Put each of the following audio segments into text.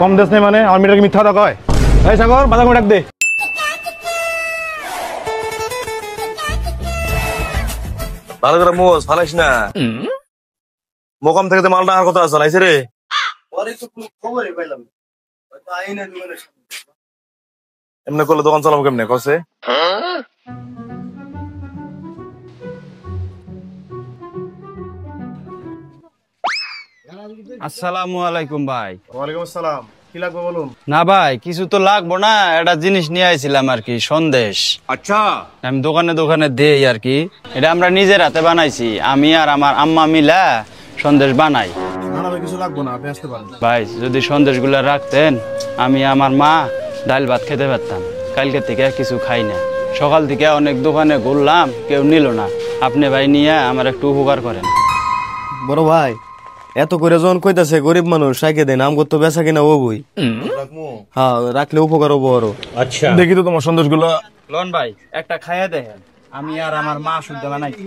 কম দেশ নেই মানে আমার মেয়েটাকে মিথ্যা কথা কয়। এই সাগর বাজার করে ডাক দে। ভালো করে মোজ ফালাইস না, মোকাম থেকে তো মালটা আর কথা চালাইছে রে। এমনি করলে দোকান চালাবো কেমনে কছে? আসসালামু আলাইকুম ভাই। ওয়ালাইকুম আসসালাম। কি লাগবে বলুন? না ভাই কিছু তো লাগবো না, একটা জিনিস নিয়ে আইছিলাম আর কি, সন্দেশ। আচ্ছা আমি দোকানে দোকানে দেই আর কি, এটা আমরা নিজের হাতে বানাইছি, আমি আর আমার আম্মা মিলা সন্দেশ বানাই। না না ভাই কিছু লাগবে না, আপনি আসতে পারেন। ভাই যদি সন্দেশগুলো রাখতেন আমি আমার মা ডাল ভাত খেতে পারতাম। কালকে থেকে কিছু খাই না, সকাল থেকে অনেক দোকানে ঘুরলাম, কেউ নিল না। আপনি ভাই নিয়ে আমার একটু উপকার করেন। বড় ভাই এত করে যখন কইতাছে গরিব মানুষ সাইকে দেন, আম করতে বেচা কিনা ও বই। হ্যাঁ রাখলে উপকার হবো আরো। আচ্ছা দেখি তো তোমার সন্দেশগুলো। লন ভাই একটা খাইয়া দেখেন, আমি আর আমার মা শুদ্ধ বানাইছি।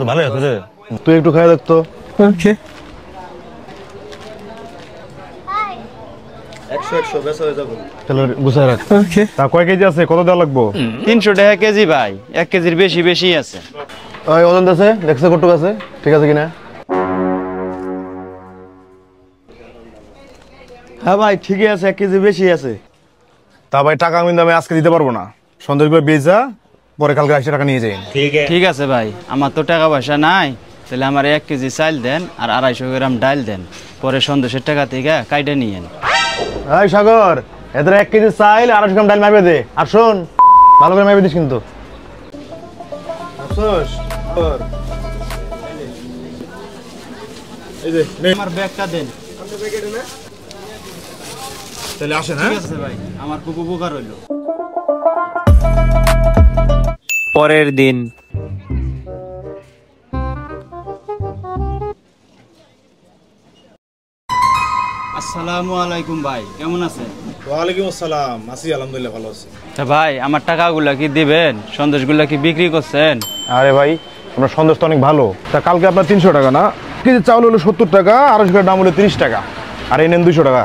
ভালো আছে, তুই একটু খাই দেখতো। তা কয় কেজি আছে, কত দেওয়া লাগবো? 300 টাকা কেজি ভাই, 1 কেজির বেশি বেশি আছে। ওই ওজন আছে দেখছে কটুক আছে, ঠিক আছে কিনা? হ্যাঁ ভাই ঠিকই আছে, 1 কেজি বেশি আছে। তা ভাই টাকা আমি আজকে দিতে পারবো না, সন্দেশগুলো বেচা পরে কালকে 80 টাকা নিয়ে যাই। ঠিক আছে ভাই, আমার তো টাকা পয়সা নাই, তাহলে আমার 1 কেজি চাল দেন আর 250 গ্রাম ডাল দেন, পরে সন্দেশের টাকা থেকে কাইটে নিয়েন। এই সাগর এদের 1 কেজি চাইল 250 গ্রাম ডাল মারবে দে, আর শোন ভালো করে মারবে দিস কিন্তু। আমার ব্যাগটা দেন। তাহলে আসেন। ঠিক আছে ভাই, আমার খুব উপকার হইলো। পরের দিন। আসসালামু আলাইকুম ভাই, কেমন আছেন? ওয়ালাইকুম আসসালাম, আছি আলহামদুলিল্লাহ ভালো আছি। তা ভাই আমার টাকাগুলা কি দিবেন? সন্দেশগুলা কি বিক্রি করছেন? আরে ভাই আপনার সন্দেশ তো অনেক ভালো, তা কালকে আপনার 300 টাকা না কেজি চাউল হলো 70 টাকা, 250 গ্রাম দাম হলো 30 টাকা, আর এই নেন 200 টাকা,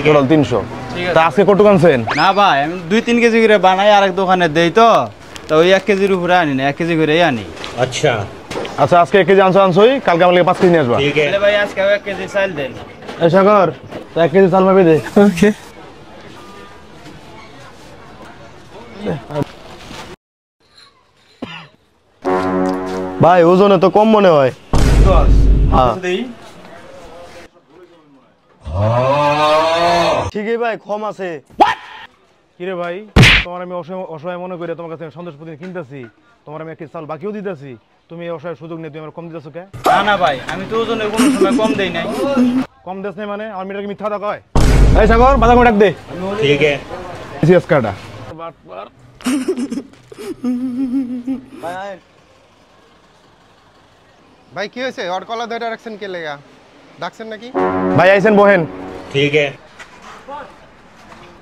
টোটাল 300। তা আজকে কত আনছেন? না ভাই আমি 2-3 কেজি করে বানাই, আরেক দোকানে দেই তো, তা ওই 1 কেজির উপরে আনি না, 1 কেজি করেই আনি। আচ্ছা আচ্ছা আজকে 1 কেজি আনছোই, কালকে আমার 5 কেজি নিয়ে আসবা। তাহলে ভাই আজকে 1 কেজি চাল দেন। এই সাগর 1 কেজি চাল মারবে দে। ওকে ভাই ওজনে তো কম মনে হয়। ঠিকই ভাই কম আছে। কিরে ভাই তোমার আমি অসহায় মনে করে তোমার কাছে সন্দেশ প্রতিদিন কিনতেছি, তোমার আমি 1 কেজি চাল বাকিও দিতেছি, তুমি এই অসহায় সুযোগ নিয়ে তুমি আমার কম দিতেছো কে? না না ভাই আমি তো ওজনে কোনো সময় কম দেই নাই। কম দেশ নেই মানে আমার মেয়েটাকে মিথ্যা কথা কয়। এই সাগর বাজার করে ডাক দে। ঠিক আছে এসকাটা ভাই কি হয়েছে? ওর কলা ধরে রাখছেন কে লেগা? ডাকছেন নাকি? ভাই আইছেন বহেন।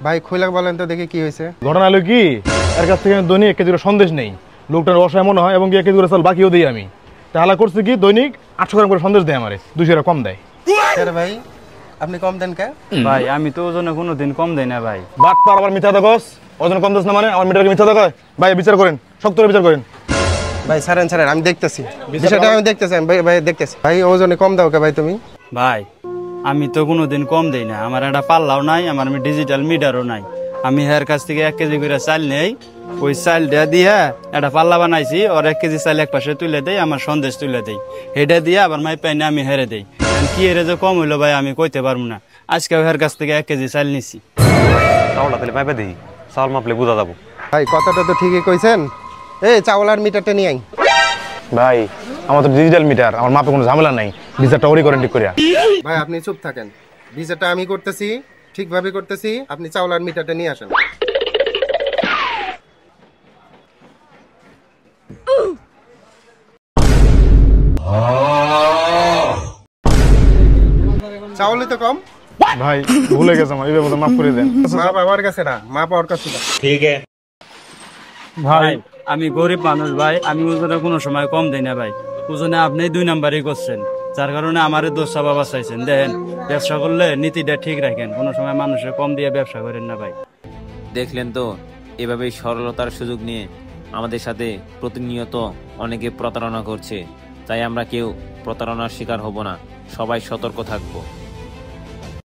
ভাই খুলে বলেন তো দেখি কি হয়েছে। ঘটনা হলো কি, এর কাছ থেকে আমি দৈনিক 1 কেজি করে সন্দেশ নেই, লোকটার অসহায় মনে হয় এবং 1 কেজি করে চাল বাকিও দিই আমি। তাহলে করছে কি দৈনিক 800 গ্রাম করে সন্দেশ দেয় আমারে, 200 টাকা কম দেয়। আরে ভাই আপনি কম দেন কে? ভাই আমি তো ওজনে কোনোদিন কম দেই না ভাই। বাট পার আবার মিথ্যা কথা কস, ওজন কম দেস না মানে আমার মেয়েটাকে মিথ্যা কথা কয়। ভাই বিচার করেন, শক্ত করে বিচার করেন। ভাই ছাড়েন ছাড়েন, আমি দেখতেছি বিষয়টা, আমি দেখতেছি, আমি ভাই দেখতেছি। ভাই ওজনে কম দাও কে ভাই তুমি? ভাই আমি তো কোনোদিন কম দেই না, আমার একটা পাল্লাও নাই, আমার ডিজিটাল মিটারও নাই। আমি এর কাছ থেকে 1 কেজি করে চাল নেই, ওই চালটা দিয়ে একটা পাল্লা বানাইছি, ওর 1 কেজি চাল এক পাশে তুলে দেই, আমার সন্দেশ তুলে দেই, এটা দিয়ে আবার মাই পাইনি আমি হেরে দেই। কি হেরে যে কম হইলো ভাই আমি কইতে পারবো না। আজকে এর কাছ থেকে 1 কেজি চাল নিছি। চাউলটা তাহলে পাইবে দিই, চাউল মাপলে বুঝা যাবো। ভাই কথাটা তো ঠিকই কইছেন। এই চাউল আর মিটারটা নিয়ে আই। ভাই আমার তো ডিজিটাল মিটার, আমার মাপে কোনো ঝামেলা নাই, বিচারটা ওরই করেন ঠিক করিয়া। ভাই আপনি চুপ থাকেন, বিচারটা আমি করতেছি, ঠিকভাবে করতেছি, আপনি চাউল আর মিটারটা নিয়ে আসেন। চাউলই তো কম। ভাই ভুলে গেছে আমার, এইভাবে মাফ করে দেন। মা বাবার কাছে না, মা পাওয়ার কাছে না। ভাই আমি গরিব মানুষ ভাই, আমি ওজনে কোনো সময় কম দেই না ভাই। ওজনে আপনি 2 নাম্বারই করছেন, যার কারণে আমারে দোষ বাবা চাইছেন। দেখেন, ব্যবসা করলে নীতিটা ঠিক রাখেন, কোনো সময় মানুষের কম দিয়ে ব্যবসা করেন না ভাই। দেখলেন তো, এভাবেই সরলতার সুযোগ নিয়ে আমাদের সাথে প্রতিনিয়ত অনেকে প্রতারণা করছে। তাই আমরা কেউ প্রতারণার শিকার হব না, সবাই সতর্ক থাকবো।